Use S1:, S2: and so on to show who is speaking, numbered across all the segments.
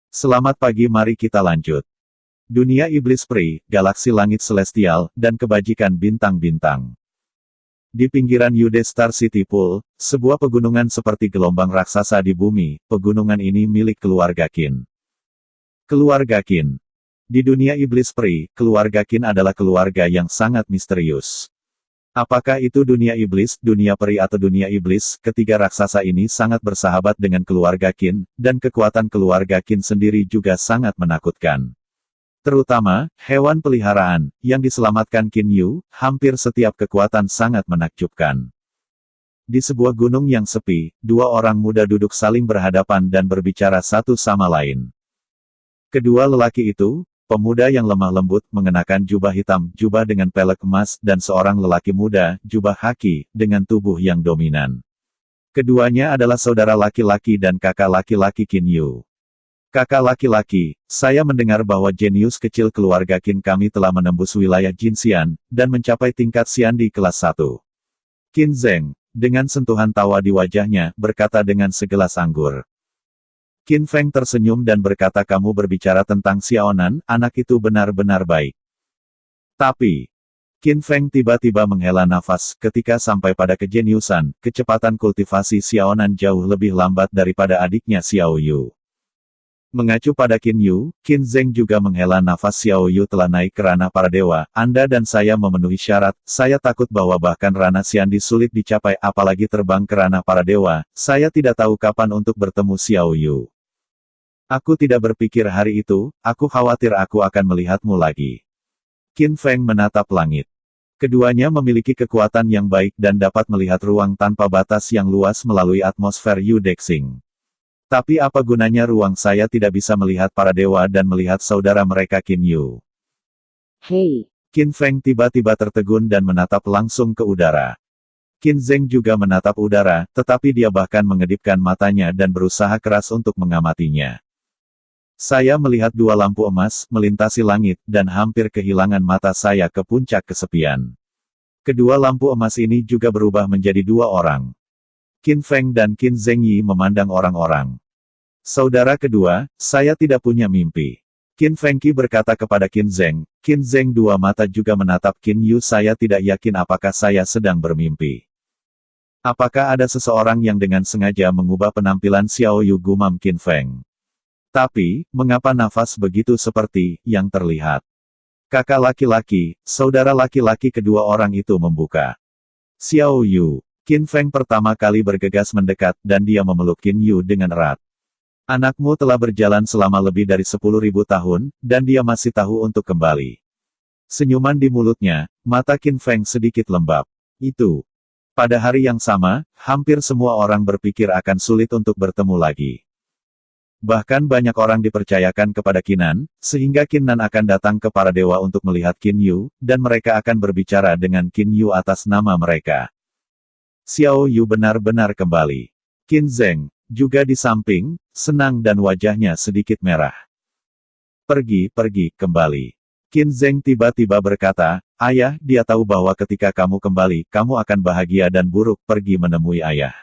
S1: Selamat pagi, mari kita lanjut. Dunia iblis peri, galaksi langit celestial, dan kebajikan bintang-bintang. Di pinggiran Yude Star City Pool, sebuah pegunungan seperti gelombang raksasa di bumi, pegunungan ini milik keluarga Qin. Keluarga Qin. Di dunia iblis peri, keluarga Qin adalah keluarga yang sangat misterius. Apakah itu dunia iblis, dunia peri atau dunia iblis, ketiga raksasa ini sangat bersahabat dengan keluarga Qin, dan kekuatan keluarga Qin sendiri juga sangat menakutkan. Terutama, hewan peliharaan, yang diselamatkan Qin Yu, hampir setiap kekuatan sangat menakjubkan. Di sebuah gunung yang sepi, dua orang muda duduk saling berhadapan dan berbicara satu sama lain. Kedua lelaki itu, pemuda yang lemah lembut, mengenakan jubah hitam, jubah dengan pelek emas, dan seorang lelaki muda, jubah haki, dengan tubuh yang dominan. Keduanya adalah saudara laki-laki dan kakak laki-laki Qin Yu. Kakak laki-laki, saya mendengar bahwa jenius kecil keluarga Qin kami telah menembus wilayah Jin Xian, dan mencapai tingkat Xian di kelas 1. Qin Zheng, dengan sentuhan tawa di wajahnya, berkata dengan segelas anggur. Qin Feng tersenyum dan berkata, kamu berbicara tentang Xiaonan, anak itu benar-benar baik. Tapi, Qin Feng tiba-tiba menghela nafas, ketika sampai pada kejeniusan, kecepatan kultivasi Xiaonan jauh lebih lambat daripada adiknya Xiao Yu. Mengacu pada Qin Yu, Qin Zheng juga menghela nafas. Xiao Yu telah naik ke ranah para dewa, Anda dan saya memenuhi syarat, saya takut bahwa bahkan ranah Xiandi sulit dicapai apalagi terbang ke ranah para dewa, saya tidak tahu kapan untuk bertemu Xiao Yu. Aku tidak berpikir hari itu, aku khawatir aku akan melihatmu lagi. Qin Feng menatap langit. Keduanya memiliki kekuatan yang baik dan dapat melihat ruang tanpa batas yang luas melalui atmosfer Yu Dexing. Tapi apa gunanya ruang saya tidak bisa melihat para dewa dan melihat saudara mereka Qin Yu?
S2: Hei,
S1: Qin Feng tiba-tiba tertegun dan menatap langsung ke udara. Qin Zheng juga menatap udara, tetapi dia bahkan mengedipkan matanya dan berusaha keras untuk mengamatinya. Saya melihat dua lampu emas melintasi langit, dan hampir kehilangan mata saya ke puncak kesepian. Kedua lampu emas ini juga berubah menjadi dua orang. Qin Feng dan Qin Zheng Yi memandang orang-orang. Saudara kedua, saya tidak punya mimpi. Qin Fengqi berkata kepada Qin Zheng. Qin Zheng dua mata juga menatap Qin Yu. Saya tidak yakin apakah saya sedang bermimpi. Apakah ada seseorang yang dengan sengaja mengubah penampilan Xiao Yu, gumam Qin Feng. Tapi, mengapa nafas begitu seperti yang terlihat? Kakak laki-laki, saudara laki-laki kedua orang itu membuka. Xiao Yu. Qin Feng pertama kali bergegas mendekat, dan dia memeluk Qin Yu dengan erat. Anakmu telah berjalan selama lebih dari 10.000 tahun, dan dia masih tahu untuk kembali. Senyuman di mulutnya, mata Qin Feng sedikit lembab. Itu. Pada hari yang sama, hampir semua orang berpikir akan sulit untuk bertemu lagi. Bahkan banyak orang dipercayakan kepada Qinan, sehingga Qinan akan datang ke para dewa untuk melihat Qin Yu, dan mereka akan berbicara dengan Qin Yu atas nama mereka. Xiao Yu benar-benar kembali. Qin Zheng, juga di samping, senang dan wajahnya sedikit merah. Pergi, kembali. Qin Zheng tiba-tiba berkata, ayah, dia tahu bahwa ketika kamu kembali, kamu akan bahagia dan buruk, pergi menemui ayah.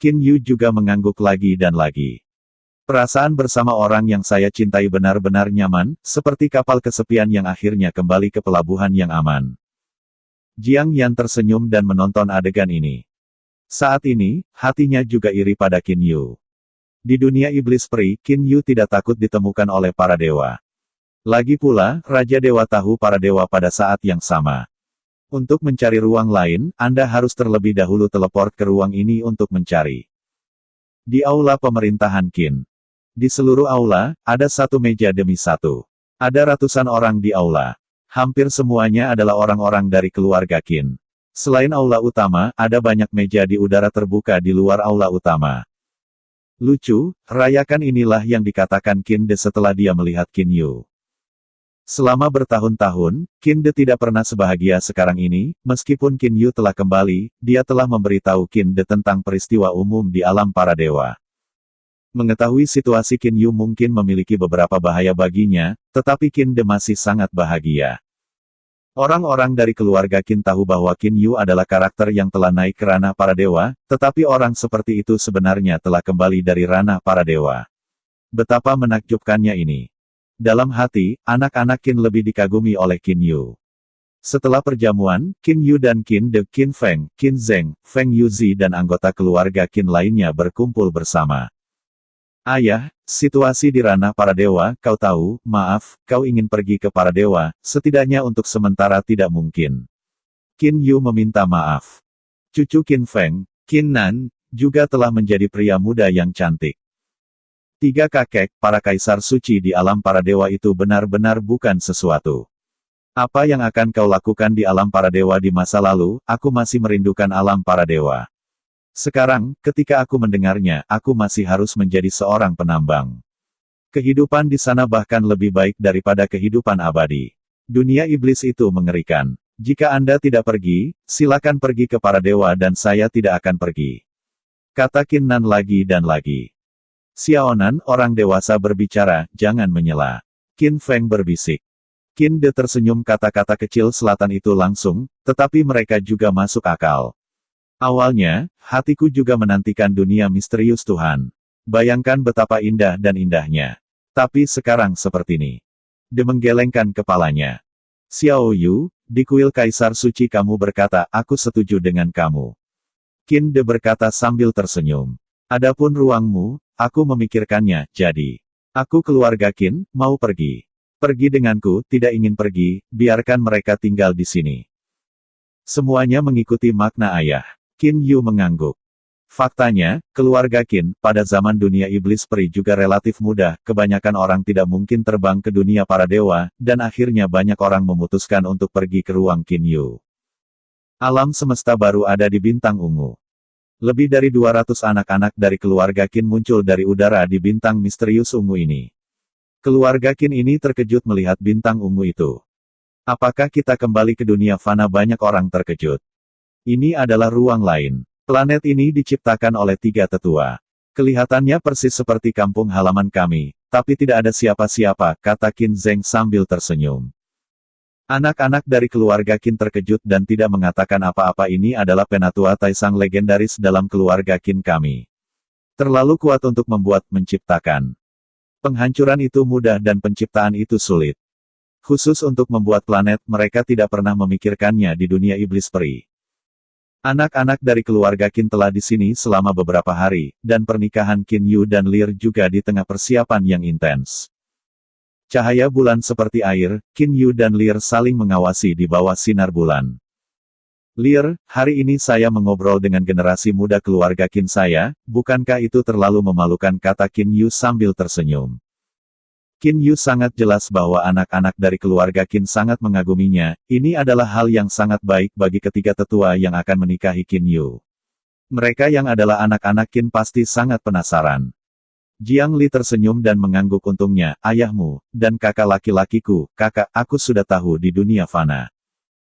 S1: Qin Yu juga mengangguk lagi dan lagi. Perasaan bersama orang yang saya cintai benar-benar nyaman, seperti kapal kesepian yang akhirnya kembali ke pelabuhan yang aman. Jiang Yan tersenyum dan menonton adegan ini. Saat ini, hatinya juga iri pada Qin Yu. Di dunia iblis peri, Qin Yu tidak takut ditemukan oleh para dewa. Lagi pula, Raja Dewa tahu para dewa pada saat yang sama. Untuk mencari ruang lain, Anda harus terlebih dahulu teleport ke ruang ini untuk mencari. Di aula pemerintahan Qin. Di seluruh aula, ada satu meja demi satu. Ada ratusan orang di aula. Hampir semuanya adalah orang-orang dari keluarga Qin. Selain aula utama, ada banyak meja di udara terbuka di luar aula utama. Lucu, rayakan inilah yang dikatakan Qin De setelah dia melihat Qin Yu. Selama bertahun-tahun, Qin De tidak pernah sebahagia sekarang ini, meskipun Qin Yu telah kembali, dia telah memberitahu Qin De tentang peristiwa umum di alam para dewa. Mengetahui situasi Qin Yu mungkin memiliki beberapa bahaya baginya, tetapi Qin De masih sangat bahagia. Orang-orang dari keluarga Qin tahu bahwa Qin Yu adalah karakter yang telah naik ke ranah para dewa, tetapi orang seperti itu sebenarnya telah kembali dari ranah para dewa. Betapa menakjubkannya ini. Dalam hati, anak-anak Qin lebih dikagumi oleh Qin Yu. Setelah perjamuan, Qin Yu dan Qin De, Qin Feng, Qin Zheng, Feng Yuzi dan anggota keluarga Qin lainnya berkumpul bersama. Ayah, situasi di ranah para dewa, kau tahu, maaf, kau ingin pergi ke para dewa, setidaknya untuk sementara tidak mungkin. Qin Yu meminta maaf. Cucu Qin Feng, Qin Nan, juga telah menjadi pria muda yang cantik. 3 kakek, para kaisar suci di alam para dewa itu benar-benar bukan sesuatu. Apa yang akan kau lakukan di alam para dewa di masa lalu, aku masih merindukan alam para dewa. Sekarang, ketika aku mendengarnya, aku masih harus menjadi seorang penambang. Kehidupan di sana bahkan lebih baik daripada kehidupan abadi. Dunia iblis itu mengerikan. Jika Anda tidak pergi, silakan pergi ke para dewa dan saya tidak akan pergi. Kata Qin Nan lagi dan lagi. Xiaonan, orang dewasa berbicara, jangan menyela. Qin Feng berbisik. Qin De tersenyum, kata-kata kecil selatan itu langsung, tetapi mereka juga masuk akal. Awalnya, hatiku juga menantikan dunia misterius Tuhan. Bayangkan betapa indah dan indahnya. Tapi sekarang seperti ini. De menggelengkan kepalanya. Xiao Yu, di kuil Kaisar Suci kamu berkata, aku setuju dengan kamu. Qin De berkata sambil tersenyum. Adapun ruangmu, aku memikirkannya, jadi. Aku keluarga Qin, mau pergi. Pergi denganku, tidak ingin pergi, biarkan mereka tinggal di sini. Semuanya mengikuti makna ayah. Qin Yu mengangguk. Faktanya, keluarga Qin, pada zaman dunia iblis peri juga relatif mudah, kebanyakan orang tidak mungkin terbang ke dunia para dewa, dan akhirnya banyak orang memutuskan untuk pergi ke ruang Qin Yu. Alam semesta baru ada di bintang ungu. Lebih dari 200 anak-anak dari keluarga Qin muncul dari udara di bintang misterius ungu ini. Keluarga Qin ini terkejut melihat bintang ungu itu. Apakah kita kembali ke dunia fana? Banyak orang terkejut. Ini adalah ruang lain. Planet ini diciptakan oleh 3 tetua. Kelihatannya persis seperti kampung halaman kami, tapi tidak ada siapa-siapa, kata Qin Zheng sambil tersenyum. Anak-anak dari keluarga Qin terkejut dan tidak mengatakan apa-apa. Ini adalah penatua Taisang legendaris dalam keluarga Qin kami. Terlalu kuat untuk menciptakan. Penghancuran itu mudah dan penciptaan itu sulit. Khusus untuk membuat planet, mereka tidak pernah memikirkannya di dunia iblis peri. Anak-anak dari keluarga Qin telah di sini selama beberapa hari, dan pernikahan Qin Yu dan Lear juga di tengah persiapan yang intens. Cahaya bulan seperti air, Qin Yu dan Lear saling mengawasi di bawah sinar bulan. Lear, hari ini saya mengobrol dengan generasi muda keluarga Qin saya, bukankah itu terlalu memalukan, kata Qin Yu sambil tersenyum. Qin Yu sangat jelas bahwa anak-anak dari keluarga Qin sangat mengaguminya, ini adalah hal yang sangat baik bagi ketiga tetua yang akan menikahi Qin Yu. Mereka yang adalah anak-anak Qin pasti sangat penasaran. Jiang Li tersenyum dan mengangguk, untungnya, ayahmu, dan kakak laki-lakiku, kakak, aku sudah tahu di dunia fana.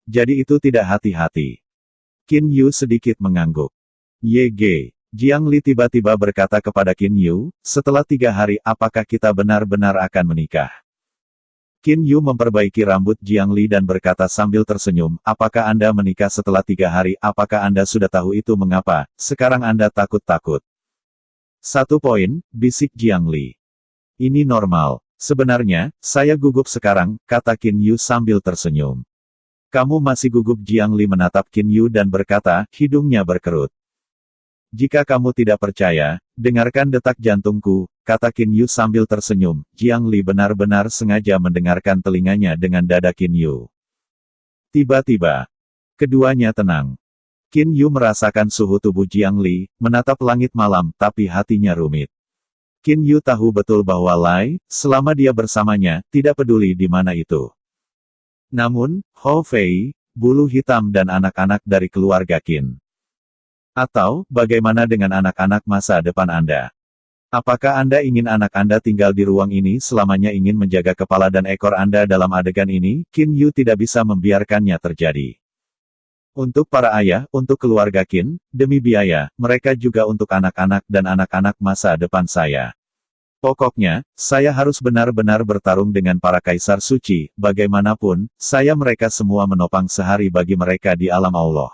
S1: Jadi itu tidak hati-hati. Qin Yu sedikit mengangguk. YG. Jiang Li tiba-tiba berkata kepada Qin Yu, setelah 3 hari, apakah kita benar-benar akan menikah? Qin Yu memperbaiki rambut Jiang Li dan berkata sambil tersenyum, apakah Anda menikah setelah 3 hari? Apakah Anda sudah tahu itu? Mengapa sekarang Anda takut-takut? 1 poin, bisik Jiang Li. Ini normal. Sebenarnya, saya gugup sekarang, kata Qin Yu sambil tersenyum. Kamu masih gugup? Jiang Li menatap Qin Yu dan berkata, hidungnya berkerut. Jika kamu tidak percaya, dengarkan detak jantungku, kata Qin Yu sambil tersenyum. Jiang Li benar-benar sengaja mendengarkan telinganya dengan dada Qin Yu. Tiba-tiba, keduanya tenang. Qin Yu merasakan suhu tubuh Jiang Li, menatap langit malam, tapi hatinya rumit. Qin Yu tahu betul bahwa Lai, selama dia bersamanya, tidak peduli di mana itu. Namun, Hou Fei, bulu hitam dan anak-anak dari keluarga Qin. Atau, bagaimana dengan anak-anak masa depan Anda? Apakah Anda ingin anak Anda tinggal di ruang ini selamanya, ingin menjaga kepala dan ekor Anda dalam adegan ini? Qin Yu tidak bisa membiarkannya terjadi. Untuk para ayah, untuk keluarga Qin, demi biaya, mereka juga untuk anak-anak dan anak-anak masa depan saya. Pokoknya, saya harus benar-benar bertarung dengan para kaisar suci, bagaimanapun, saya mereka semua menopang sehari bagi mereka di alam Allah.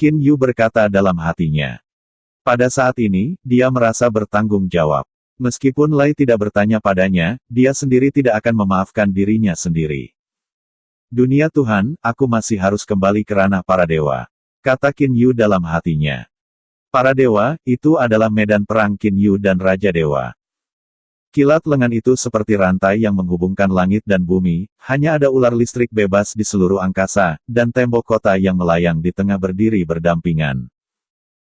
S1: Qin Yu berkata dalam hatinya. Pada saat ini, dia merasa bertanggung jawab. Meskipun Lei tidak bertanya padanya, dia sendiri tidak akan memaafkan dirinya sendiri. Dunia Tuhan, aku masih harus kembali ke ranah para dewa, kata Qin Yu dalam hatinya. Para dewa, itu adalah medan perang Qin Yu dan Raja Dewa. Kilat lengan itu seperti rantai yang menghubungkan langit dan bumi, hanya ada ular listrik bebas di seluruh angkasa, dan tembok kota yang melayang di tengah berdiri berdampingan.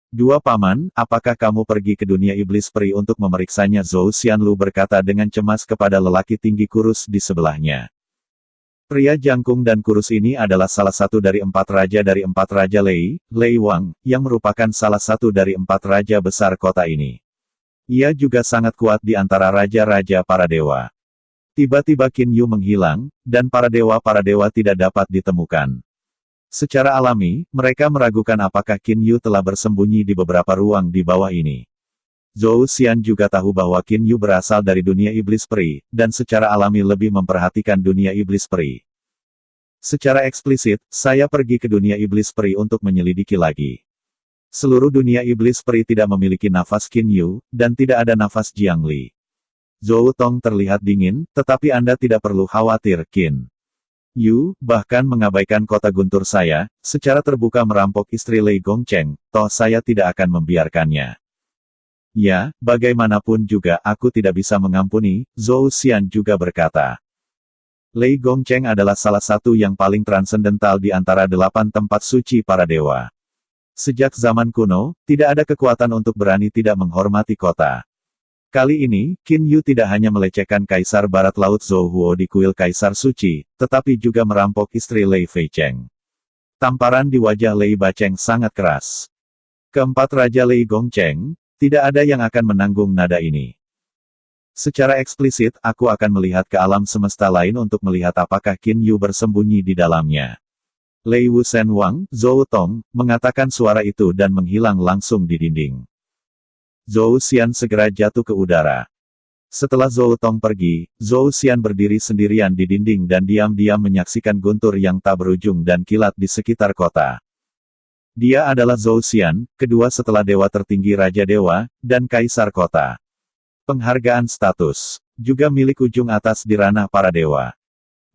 S1: Dua paman, apakah kamu pergi ke dunia iblis peri untuk memeriksanya? Zhou Xianlu berkata dengan cemas kepada lelaki tinggi kurus di sebelahnya. Pria jangkung dan kurus ini adalah salah satu dari empat raja Lei, Lei Wang, yang merupakan salah satu dari empat raja besar kota ini. Ia juga sangat kuat di antara raja-raja para dewa. Tiba-tiba Qin Yu menghilang, dan para dewa tidak dapat ditemukan. Secara alami, mereka meragukan apakah Qin Yu telah bersembunyi di beberapa ruang di bawah ini. Zhou Xian juga tahu bahwa Qin Yu berasal dari dunia iblis peri, dan secara alami lebih memperhatikan dunia iblis peri. Secara eksplisit, saya pergi ke dunia iblis peri untuk menyelidiki lagi. Seluruh dunia iblis peri tidak memiliki nafas Qin Yu, dan tidak ada nafas Jiang Li. Zhou Tong terlihat dingin, tetapi Anda tidak perlu khawatir, Qin Yu, bahkan mengabaikan kota guntur saya, secara terbuka merampok istri Lei Gongcheng, toh saya tidak akan membiarkannya. Ya, bagaimanapun juga aku tidak bisa mengampuni, Zhou Xian juga berkata. Lei Gongcheng adalah salah satu yang paling transendental di antara 8 tempat suci para dewa. Sejak zaman kuno, tidak ada kekuatan untuk berani tidak menghormati kota. Kali ini, Qin Yu tidak hanya melecehkan Kaisar Barat Laut Zhou Huo di kuil Kaisar Suci, tetapi juga merampok istri Lei Feicheng. Tamparan di wajah Lei Bacheng sangat keras. Keempat Raja Lei Gongcheng, tidak ada yang akan menanggung nada ini. Secara eksplisit, aku akan melihat ke alam semesta lain untuk melihat apakah Qin Yu bersembunyi di dalamnya. Lei Wusen Wang, Zhou Tong, mengatakan suara itu dan menghilang langsung di dinding. Zhou Xian segera jatuh ke udara. Setelah Zhou Tong pergi, Zhou Xian berdiri sendirian di dinding dan diam-diam menyaksikan guntur yang tak berujung dan kilat di sekitar kota. Dia adalah Zhou Xian, kedua setelah dewa tertinggi Raja Dewa, dan Kaisar Kota. Penghargaan status, juga milik ujung atas di ranah para dewa.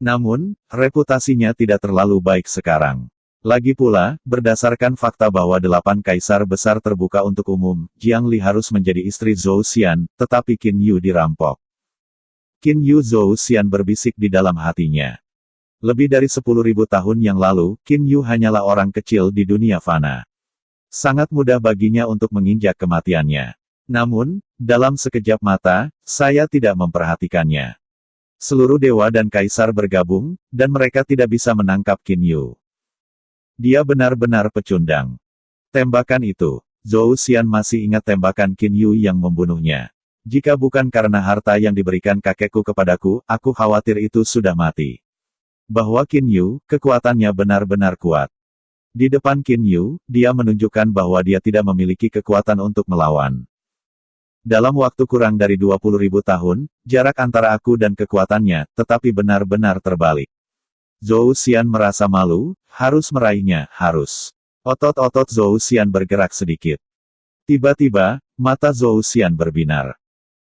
S1: Namun, reputasinya tidak terlalu baik sekarang. Lagi pula, berdasarkan fakta bahwa 8 kaisar besar terbuka untuk umum, Jiang Li harus menjadi istri Zhou Xian, tetapi Qin Yu dirampok. Qin Yu Zhou Xian berbisik di dalam hatinya. Lebih dari 10.000 tahun yang lalu, Qin Yu hanyalah orang kecil di dunia fana. Sangat mudah baginya untuk menginjak kematiannya. Namun, dalam sekejap mata, saya tidak memperhatikannya. Seluruh dewa dan kaisar bergabung, dan mereka tidak bisa menangkap Qin Yu. Dia benar-benar pecundang. Tembakan itu, Zhou Xian masih ingat tembakan Qin Yu yang membunuhnya. Jika bukan karena harta yang diberikan kakekku kepadaku, aku khawatir itu sudah mati. Bahwa Qin Yu, kekuatannya benar-benar kuat. Di depan Qin Yu, dia menunjukkan bahwa dia tidak memiliki kekuatan untuk melawan. Dalam waktu kurang dari 20.000 tahun, jarak antara aku dan kekuatannya, tetapi benar-benar terbalik. Zhou Xian merasa malu, harus meraihnya, harus. Otot-otot Zhou Xian bergerak sedikit. Tiba-tiba, mata Zhou Xian berbinar.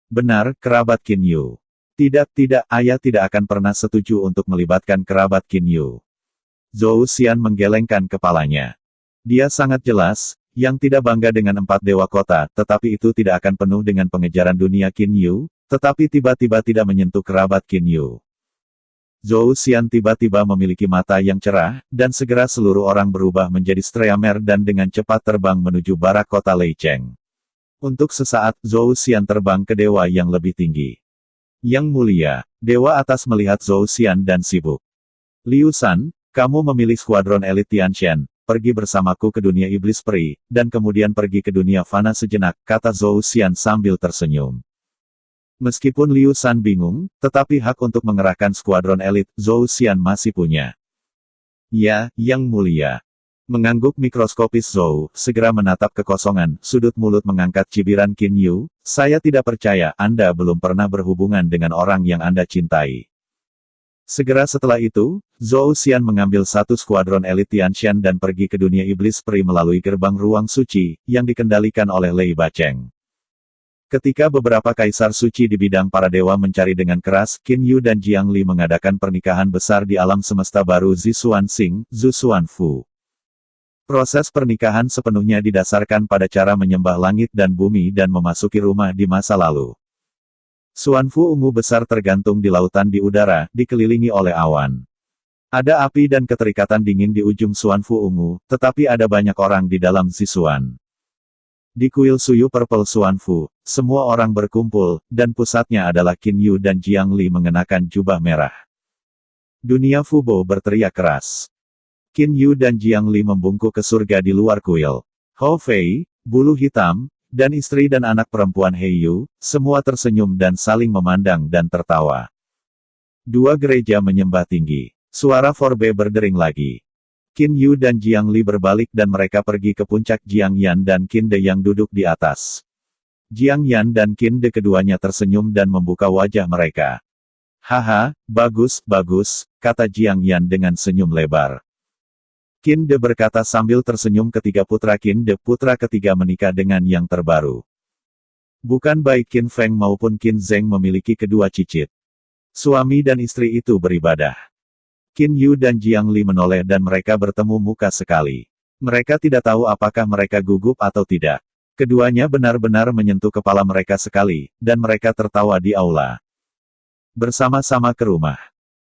S1: Benar, kerabat Qin Yu. Tidak, ayah tidak akan pernah setuju untuk melibatkan kerabat Qin Yu. Zhou Xian menggelengkan kepalanya. Dia sangat jelas, yang tidak bangga dengan 4 dewa kota, tetapi itu tidak akan penuh dengan pengejaran dunia Qin Yu, tetapi tiba-tiba tidak menyentuh kerabat Qin Yu. Zhou Xian tiba-tiba memiliki mata yang cerah, dan segera seluruh orang berubah menjadi streamer dan dengan cepat terbang menuju barak kota Lei Cheng. Untuk sesaat, Zhou Xian terbang ke dewa yang lebih tinggi. Yang mulia, dewa atas melihat Zhou Xian dan sibuk. Liu San, kamu memilih skuadron elit Tianshan. Pergi bersamaku ke dunia iblis peri, dan kemudian pergi ke dunia fana sejenak, kata Zhou Xian sambil tersenyum. Meskipun Liu San bingung, tetapi hak untuk mengerahkan skuadron elit, Zhou Xian masih punya. Ya, yang mulia. Mengangguk mikroskopis Zhou, segera menatap kekosongan, sudut mulut mengangkat cibiran Qin Yu, saya tidak percaya Anda belum pernah berhubungan dengan orang yang Anda cintai. Segera setelah itu, Zhou Xian mengambil satu skuadron elit Tianshan dan pergi ke dunia iblis peri melalui gerbang ruang suci, yang dikendalikan oleh Lei Bacheng. Ketika beberapa kaisar suci di bidang para dewa mencari dengan keras, Qin Yu dan Jiang Li mengadakan pernikahan besar di alam semesta baru Zixuan Xing, Zhusuan Fu. Proses pernikahan sepenuhnya didasarkan pada cara menyembah langit dan bumi dan memasuki rumah di masa lalu. Xuanfu ungu besar tergantung di lautan di udara, dikelilingi oleh awan. Ada api dan keterikatan dingin di ujung Xuanfu ungu, tetapi ada banyak orang di dalam Zixuan. Di kuil Suyu Purple Xuanfu, semua orang berkumpul, dan pusatnya adalah Qin Yu dan Jiang Li mengenakan jubah merah. Dunia Fubo berteriak keras. Qin Yu dan Jiang Li membungkuk ke surga di luar kuil. Hou Fei, bulu hitam, dan istri dan anak perempuan He Yu, semua tersenyum dan saling memandang dan tertawa. Dua gereja menyembah tinggi. Suara Forbe berdering lagi. Qin Yu dan Jiang Li berbalik dan mereka pergi ke puncak Jiang Yan dan Qin De yang duduk di atas. Jiang Yan dan Qin De keduanya tersenyum dan membuka wajah mereka. Haha, bagus, bagus, kata Jiang Yan dengan senyum lebar. Qin De berkata sambil tersenyum ketiga putra Qin De putra ketiga menikah dengan yang terbaru. Bukan baik Qin Feng maupun Qin Zheng memiliki kedua cicit. Suami dan istri itu beribadah. Qin Yu dan Jiang Li menoleh dan mereka bertemu muka sekali. Mereka tidak tahu apakah mereka gugup atau tidak. Keduanya benar-benar menyentuh kepala mereka sekali, dan mereka tertawa di aula. Bersama-sama ke rumah.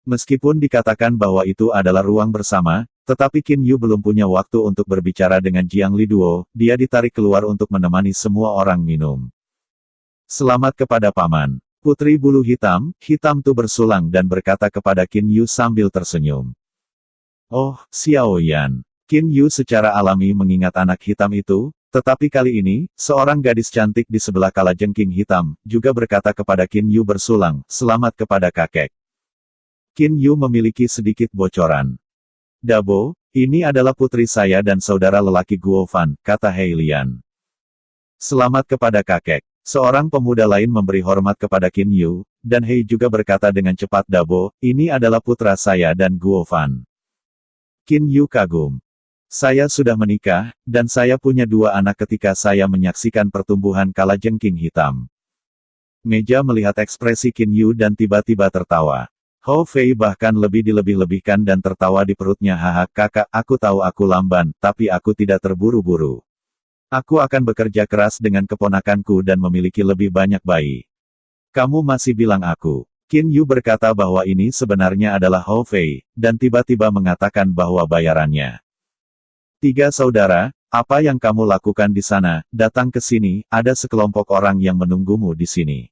S1: Meskipun dikatakan bahwa itu adalah ruang bersama, tetapi Qin Yu belum punya waktu untuk berbicara dengan Jiang Li Duo, dia ditarik keluar untuk menemani semua orang minum. Selamat kepada Paman. Putri bulu hitam, hitam tu bersulang dan berkata kepada Qin Yu sambil tersenyum. Oh, Xiao Yan. Qin Yu secara alami mengingat anak hitam itu, tetapi kali ini, seorang gadis cantik di sebelah kalajengking hitam, juga berkata kepada Qin Yu bersulang, selamat kepada kakek. Qin Yu memiliki sedikit bocoran. Dabo, ini adalah putri saya dan saudara lelaki Guo Fan, kata He Lian. Selamat kepada kakek. Seorang pemuda lain memberi hormat kepada Qin Yu, dan Hei juga berkata dengan cepat Dabo, ini adalah putra saya dan Guo Fan. Qin Yu kagum. Saya sudah menikah, dan saya punya dua anak ketika saya menyaksikan pertumbuhan kalajengking hitam. Meja melihat ekspresi Qin Yu dan tiba-tiba tertawa. Hou Fei bahkan lebih dilebih-lebihkan dan tertawa di perutnya. Haha kakak, aku tahu aku lamban, tapi aku tidak terburu-buru. Aku akan bekerja keras dengan keponakanku dan memiliki lebih banyak bayi. Kamu masih bilang aku. Qin Yu berkata bahwa ini sebenarnya adalah Hou Fei, dan tiba-tiba mengatakan bahwa bayarannya. Tiga saudara, apa yang kamu lakukan di sana? Datang ke sini, ada sekelompok orang yang menunggumu di sini.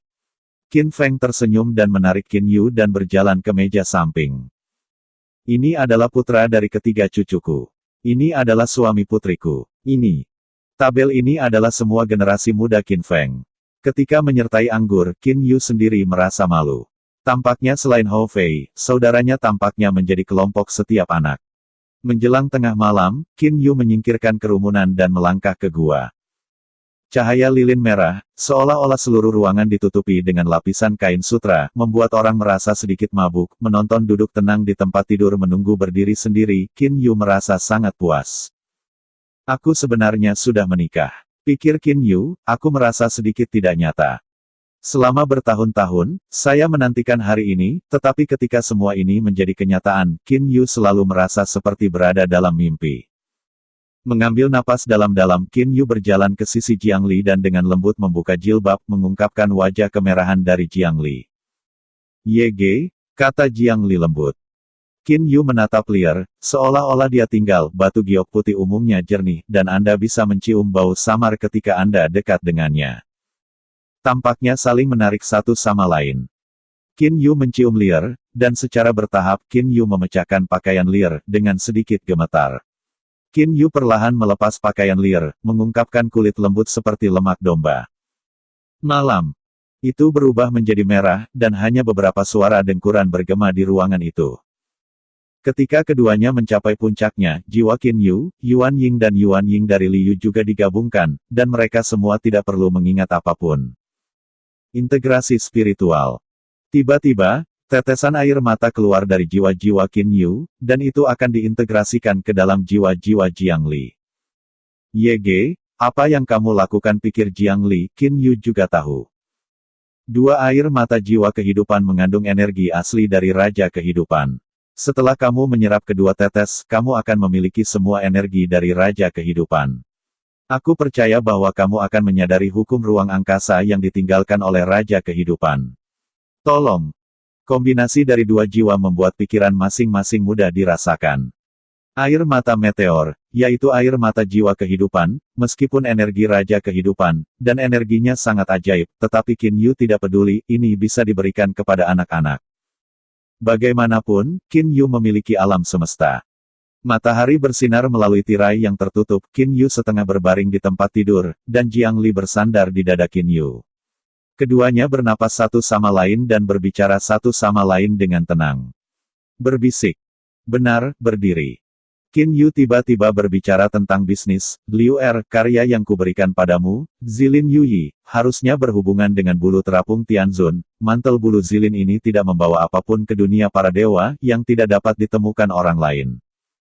S1: Qin Feng tersenyum dan menarik Qin Yu dan berjalan ke meja samping. Ini adalah putra dari ketiga cucuku. Ini adalah suami putriku. Ini. Tabel ini adalah semua generasi muda Qin Feng. Ketika menyertai anggur, Qin Yu sendiri merasa malu. Tampaknya selain Hou Fei, saudaranya tampaknya menjadi kelompok setiap anak. Menjelang tengah malam, Qin Yu menyingkirkan kerumunan dan melangkah ke gua. Cahaya lilin merah, seolah-olah seluruh ruangan ditutupi dengan lapisan kain sutra, membuat orang merasa sedikit mabuk, menonton duduk tenang di tempat tidur menunggu berdiri sendiri, Qin Yu merasa sangat puas. Aku sebenarnya sudah menikah. Pikir Qin Yu, aku merasa sedikit tidak nyata. Selama bertahun-tahun, saya menantikan hari ini, tetapi ketika semua ini menjadi kenyataan, Qin Yu selalu merasa seperti berada dalam mimpi. Mengambil napas dalam-dalam, Qin Yu berjalan ke sisi Jiang Li dan dengan lembut membuka jilbab, mengungkapkan wajah kemerahan dari Jiang Li. Yege, kata Jiang Li lembut. Qin Yu menatap liar, seolah-olah dia tinggal, batu giok putih umumnya jernih, dan Anda bisa mencium bau samar ketika Anda dekat dengannya. Tampaknya saling menarik satu sama lain. Qin Yu mencium liar, dan secara bertahap Qin Yu memecahkan pakaian liar, dengan sedikit gemetar. Qin Yu perlahan melepas pakaian liar, mengungkapkan kulit lembut seperti lemak domba. Malam itu berubah menjadi merah, dan hanya beberapa suara dengkuran bergema di ruangan itu. Ketika keduanya mencapai puncaknya, jiwa Qin Yu, Yuan Ying dan Yuan Ying dari Liu juga digabungkan, dan mereka semua tidak perlu mengingat apapun. Integrasi spiritual. Tiba-tiba, tetesan air mata keluar dari jiwa-jiwa Qin Yu, dan itu akan diintegrasikan ke dalam jiwa-jiwa Jiang Li. Yege, Apa yang kamu lakukan, pikir Jiang Li, Qin Yu juga tahu. Dua air mata jiwa kehidupan mengandung energi asli dari Raja Kehidupan. Setelah kamu menyerap kedua tetes, kamu akan memiliki semua energi dari Raja Kehidupan. Aku percaya bahwa kamu akan menyadari hukum ruang angkasa yang ditinggalkan oleh Raja Kehidupan. Tolong. Kombinasi dari dua jiwa membuat pikiran masing-masing mudah dirasakan. Air mata meteor, yaitu air mata jiwa kehidupan, meskipun energi Raja Kehidupan, dan energinya sangat ajaib, tetapi Qin Yu tidak peduli, ini bisa diberikan kepada anak-anak. Bagaimanapun, Qin Yu memiliki alam semesta. Matahari bersinar melalui tirai yang tertutup, Qin Yu setengah berbaring di tempat tidur, dan Jiang Li bersandar di dada Qin Yu. Keduanya bernapas satu sama lain dan berbicara satu sama lain dengan tenang. Berbisik. Benar, berdiri. Qin Yu tiba-tiba berbicara tentang bisnis. Liu Er, karya yang kuberikan padamu, Zilin Yuyi, harusnya berhubungan dengan bulu terapung Tianzun. Mantel bulu Zilin ini tidak membawa apapun ke dunia para dewa, yang tidak dapat ditemukan orang lain.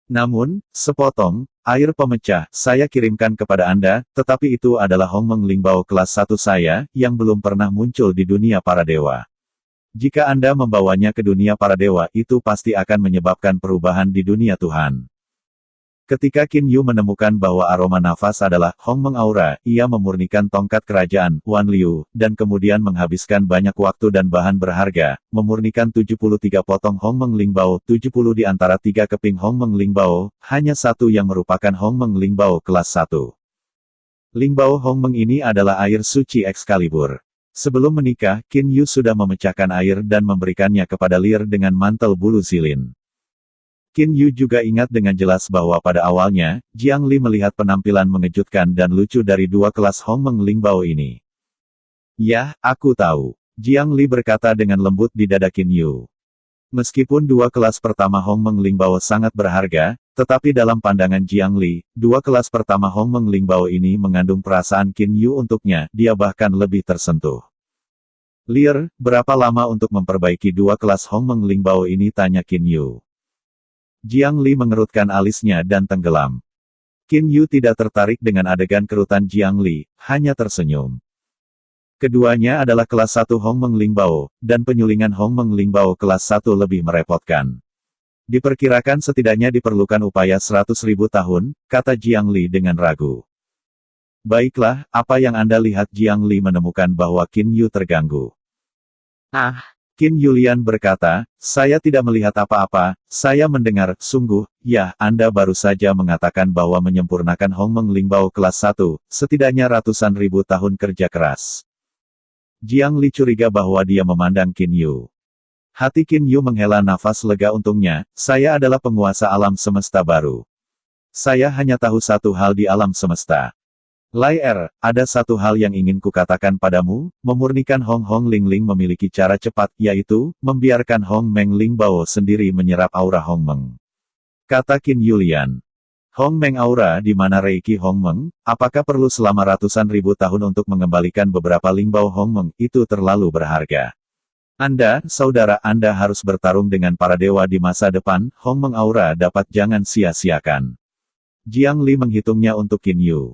S1: Namun, sepotong air pemecah, saya kirimkan kepada Anda, tetapi itu adalah Hongmeng Lingbao kelas 1 saya, yang belum pernah muncul di dunia para dewa. Jika Anda membawanya ke dunia para dewa, itu pasti akan menyebabkan perubahan di dunia Tuhan. Ketika Qin Yu menemukan bahwa aroma nafas adalah Hongmeng Aura, ia memurnikan tongkat kerajaan, Wan Liu, dan kemudian menghabiskan banyak waktu dan bahan berharga, memurnikan 73 potong Hongmeng Lingbao, 70 di antara 3 keping Hongmeng Lingbao, hanya satu yang merupakan Hongmeng Lingbao kelas 1. Lingbao Hongmeng ini adalah air suci Excalibur. Sebelum menikah, Qin Yu sudah memecahkan air dan memberikannya kepada Lear dengan mantel bulu Zilin. Qin Yu juga ingat dengan jelas bahwa pada awalnya, Jiang Li melihat penampilan mengejutkan dan lucu dari dua kelas Hongmeng Lingbao ini. "Yah, aku tahu," Jiang Li berkata dengan lembut di dada Qin Yu. Meskipun dua kelas pertama Hongmeng Lingbao sangat berharga, tetapi dalam pandangan Jiang Li, dua kelas pertama Hongmeng Lingbao ini mengandung perasaan Qin Yu untuknya, dia bahkan lebih tersentuh. "Lear, berapa lama untuk memperbaiki dua kelas Hongmeng Lingbao ini?" tanya Qin Yu. Jiang Li mengerutkan alisnya dan tenggelam. Qin Yu tidak tertarik dengan adegan kerutan Jiang Li, hanya tersenyum. Keduanya adalah kelas 1 Hongmeng Lingbao, dan penyulingan Hongmeng Lingbao kelas 1 lebih merepotkan. Diperkirakan setidaknya diperlukan upaya 100.000 tahun, kata Jiang Li dengan ragu. "Baiklah, apa yang Anda lihat?" Jiang Li menemukan bahwa Qin Yu terganggu. Qin Yulian berkata, "Saya tidak melihat apa-apa, saya mendengar, sungguh, ya, Anda baru saja mengatakan bahwa menyempurnakan Hongmeng Lingbao kelas 1, setidaknya ratusan ribu tahun kerja keras." Jiang Li curiga bahwa dia memandang Qin Yu. Hati Qin Yu menghela nafas lega untungnya, saya adalah penguasa alam semesta baru. Saya hanya tahu satu hal di alam semesta. Lai Er, ada satu hal yang ingin kukatakan padamu, memurnikan Hong Hong Ling Ling memiliki cara cepat, yaitu, membiarkan Hong Meng Lingbao sendiri menyerap aura Hong Meng. Kata Qin Yulian. Hong Meng aura di mana Reiki Hong Meng, apakah perlu selama ratusan ribu tahun untuk mengembalikan beberapa Lingbao Hong Meng, itu terlalu berharga. Anda, saudara Anda harus bertarung dengan para dewa di masa depan, Hong Meng aura dapat jangan sia-siakan. Jiang Li menghitungnya untuk Qin Yu.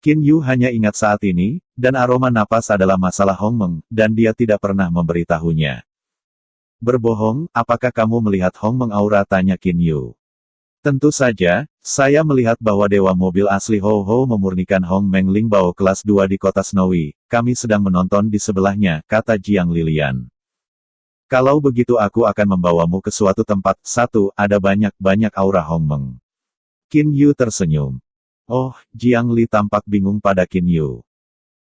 S1: Qin Yu hanya ingat saat ini, dan aroma napas adalah masalah Hongmeng, dan dia tidak pernah memberitahunya. "Berbohong, apakah kamu melihat Hongmeng aura?" tanya Qin Yu. "Tentu saja, saya melihat bahwa Dewa Mobil asli Ho Ho memurnikan Hong Meng Lingbao kelas 2 di kota Snowy, kami sedang menonton di sebelahnya," kata Jiang Lilian. "Kalau begitu aku akan membawamu ke suatu tempat, ada banyak-banyak aura Hongmeng." Qin Yu tersenyum. Oh, Jiang Li tampak bingung pada Qin Yu.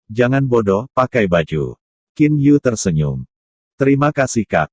S1: "Jangan bodoh, pakai baju." Qin Yu tersenyum. "Terima kasih Kak."